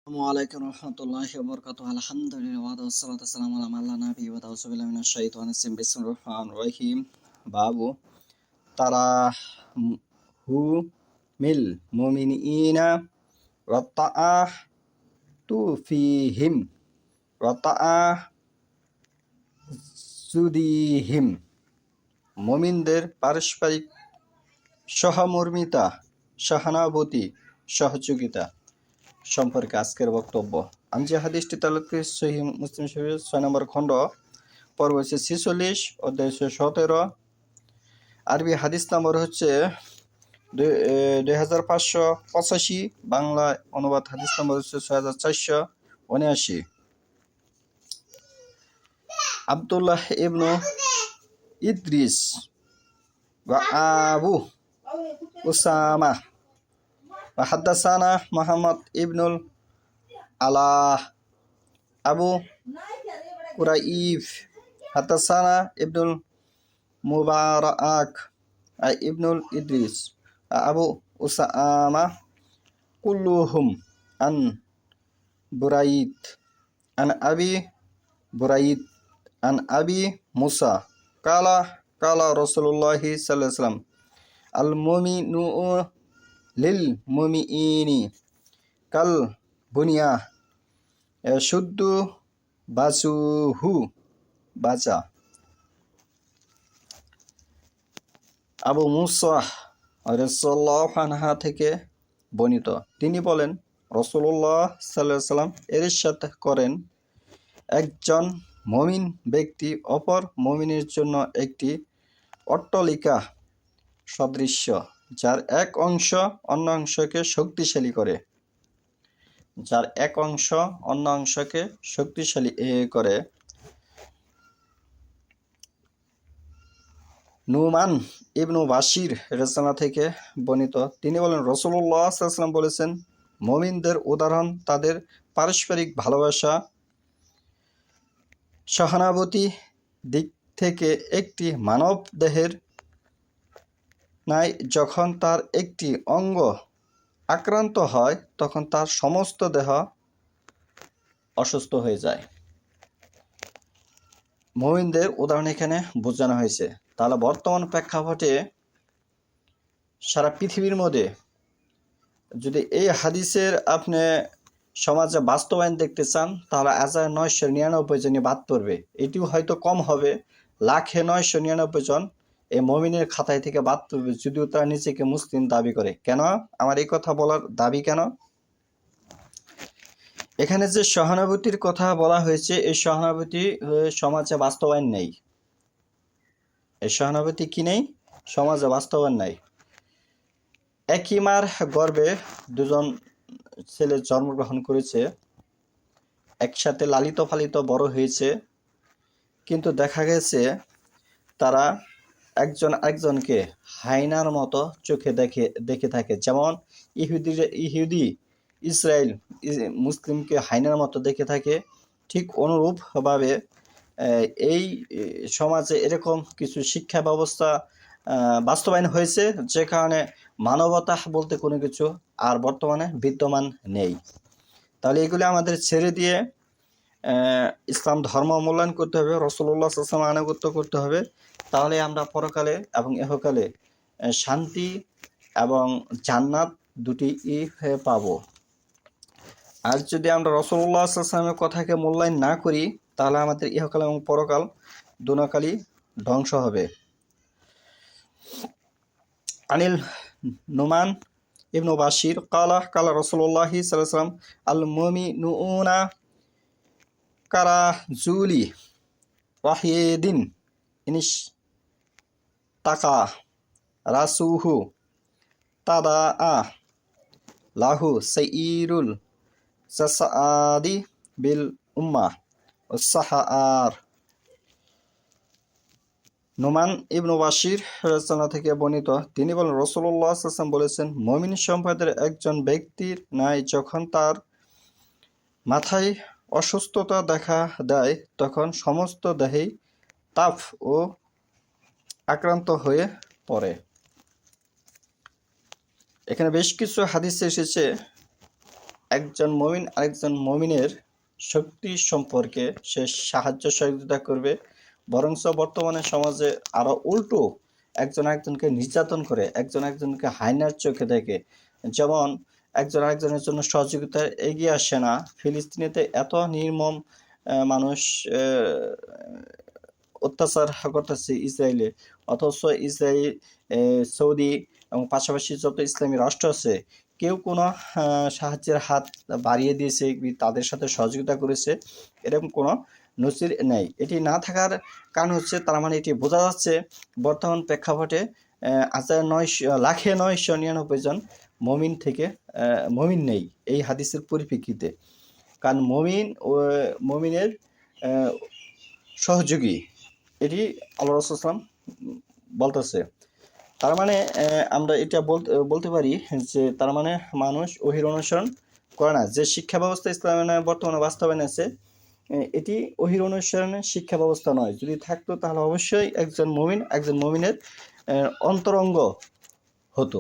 আসসালামু আলাইকুম রহমতুল্লাহি ওয়া বারাকাতুহু আলহামদুলিল্লাহ ওয়া সালাতু ওয়াসসালামু আলা মান লা নাবিয়্যা বা'দাহু আউযু বিল্লাহি মিনাশ শাইতানির রাজিম বিসমিল্লাহির রহমানির রহিম বাবু তারাহু মিল মুমিনিনা ওয়া তাআতু ফীহিম ওয়া তাআযুদিহিম মুমিনদের পারস্পরিক সহমর্মিতা, সহানুভূতি, সহযোগিতা সম্পর্কে আজকের বক্তব্য। আমি যে হাদিসটি তেলাওয়াত করেছি সহিহ মুসলিম শরীফের 6 নম্বর খণ্ড, পর্ব হচ্ছে 46, অধ্যায় 17। আরবি হাদিস নম্বর হচ্ছে 2585, বাংলা অনুবাদ হাদিস নম্বর হচ্ছে 6479। আব্দুল্লাহ ইবনু ইদ্রিস ওয়া আবু উসামা ওয়া হাদ্দাসানা মুহাম্মদ ইবনুল আলাহ আবু কুরাইব হাদ্দাসানা ইবনুল মুবারাক ইবনুল ইদ্রিস আবু উসামা কুল্লুহুম আন বুরাইদ আন আবি বুরাইদ আন আবি মুসা কালা কালা রাসূলুল্লাহি সাল্লাল্লাহু আলাইহি ওয়াসাল্লাম আল মুমিনু লিল মুমিইনি কাল বুনিয়া শুদ্ধু বাসুহু বাচা। আবু মুসা রাদিয়াল্লাহু আনহা থেকে বর্ণিত, তিনি বলেন, রাসূলুল্লাহ সাল্লাল্লাহু আলাইহি ওয়াসাল্লাম ইরশাদ করেন, একজন মুমিন ব্যক্তি অপর মুমিনের জন্য একটি অট্টালিকা সদৃশ্য, যার এক অংশ অন্য অংশকে শক্তিশালী করে। যার এক অংশ অন্য অংশকে শক্তিশালী করে। নুমান ইবনু বাশির রাদিয়াল্লাহু থেকে বর্ণিত, তিনি বলেন, রাসূলুল্লাহ সাল্লাল্লাহু আলাইহি ওয়াসাল্লাম বলেছেন, মুমিনদের উদাহরণ তাদের পারস্পরিক ভালোবাসা, সহানুভূতি দিক থেকে একটি মানব দেহের ন্যায়। যখন তার একটি অঙ্গ আক্রান্ত হয় তখন তার সমস্ত দেহ অসুস্থ হয়ে যায়। মুমিনদের উদাহরণ এখানে বোঝানো হয়েছে। তাহলে বর্তমান প্রেক্ষাপটে সারা পৃথিবীর মধ্যে যদি এই হাদিসের আপনি সমাজে বাস্তবায়ন দেখতে চান, তাহলে 1999 জনই বাদ পড়বে। এটিও হয়তো কম হবে, 1,999 জন এই মুমিনের খাতায় থেকে বাদ পড়বে, যদিও তারা নিজেকে মুসলিম দাবি করে। কেন আমার এই কথা বলার দাবি কেন? এখানে যে সহানুভূতির কথা বলা হয়েছে, এই সহানুভূতি সমাজে বাস্তবায়ন নেই। এই সহানুভূতি কি নেই? সমাজে বাস্তবায়ন নাই। একই মার গর্ভে দুজন ছেলে জন্মগ্রহণ করেছে, একসাথে লালিত পালিত বড় হয়েছে, কিন্তু দেখা গেছে তারা একজন একজনকে হায়নার মতো চোখে দেখে থাকে। যেমন ইহুদি ইসরায়েল মুসলিমকে হায়নার মতো দেখে থাকে, ঠিক অনুরূপভাবে এই সমাজে এরকম কিছু শিক্ষা ব্যবস্থা বাস্তবায়ন হয়েছে, যে কারণে মানবতা বলতে কোনো কিছু আর বর্তমানে বিদ্যমান নেই। তাহলে এগুলি আমাদের ছেড়ে দিয়ে ইসলাম ধর্ম মূল্যায়ন করতে হবে, রাসূলুল্লাহ সাল্লাল্লাহু আলাইহি ওয়াসাল্লাম আনুগত্য করতে হবে। তাহলে আমরা পরকালে এবং ইহকালে শান্তি এবং জান্নাত দুটি পাব। আর যদি আমরা রাসূলুল্লাহ সাল্লাল্লাহু আলাইহি ওয়াসাল্লামের কথাকে মূল্যায়ন না করি, তাহলে আমাদের ইহকাল এবং পরকাল দুনাকালই ধ্বংস হবে। আনিল নুমান ইবনু বাশির কালা কালা রাসূলুল্লাহ সাল্লাল্লাহু আলাইহি ওয়াসাল্লাম আল মুমিনুনা কারাজুলি ওয়াহিদিন ইনিশ তাকা রাসুহু তাদা লাহু সাইরুল জাসাদি বিল উম্মাহ ওয়াসসাহার। নুমান ইবনু বাশির রাদিয়াল্লাহু থেকে বর্ণিত, তিনি বলেন, রাসূলুল্লাহ সাল্লাল্লাহু আলাইহি ওয়াসাল্লাম বলেছেন, মুমিন সম্প্রদায়ের একজন ব্যক্তির ন্যায় যখন তার মাথায় অসুস্থতা দেখা দেয়, তখন সমস্ত দেহেই তাপ ও আক্রান্ত হয়ে পড়ে। এখানে বেশ কিছু হাদিস এসেছে একজন মুমিন আরেকজন মুমিনের শক্তি সম্পর্কে সে সাহায্য সহযোগিতা করবে, বরঞ্চ বর্তমানে সমাজে আরো উল্টো একজন একজনকে নির্যাতন করে, একজন একজনকে হায়নার চোখে দেখে। যেমন একজন আরেকজনের জন্য সহযোগিতা এগিয়ে আসে না। ফিলিস্তিনেতে এত নির্মম মানুষ অত্যাচার করতেছে ইসরায়েলে, অথচ ইসরায়েল, সৌদি এবং পাশাপাশি যত ইসলামী রাষ্ট্র আছে কেউ কোনো সাহায্যের হাত বাড়িয়ে দিয়েছে কি তাদের সাথে সহযোগিতা করেছে, এরকম কোনো নজির নেই। এটি না থাকার কারণ হচ্ছে, তার মানে এটি বোঝা যাচ্ছে বর্তমান প্রেক্ষাপটে 999 জন মমিন থেকে মমিন নেই এই হাদিসের পরিপ্রেক্ষিতে। কারণ মমিন ও মমিনের সহযোগী, এটি আল্লাহ রাসূল সাল্লাল্লাহু আলাইহি ওয়াসাল্লাম বলতেছে। তার মানে আমরা এটা বলতে পারি যে তার মানে মানুষ ওহীর অনুসরণ করে না। যে শিক্ষা ব্যবস্থা ইসলামে বর্তমানে বাস্তবায়ন আছে, এটি ওহীর অনুসরণের শিক্ষা ব্যবস্থা নয়। যদি থাকতো তাহলে অবশ্যই একজন মুমিন একজন মুমিনের অন্তরঙ্গ হতো।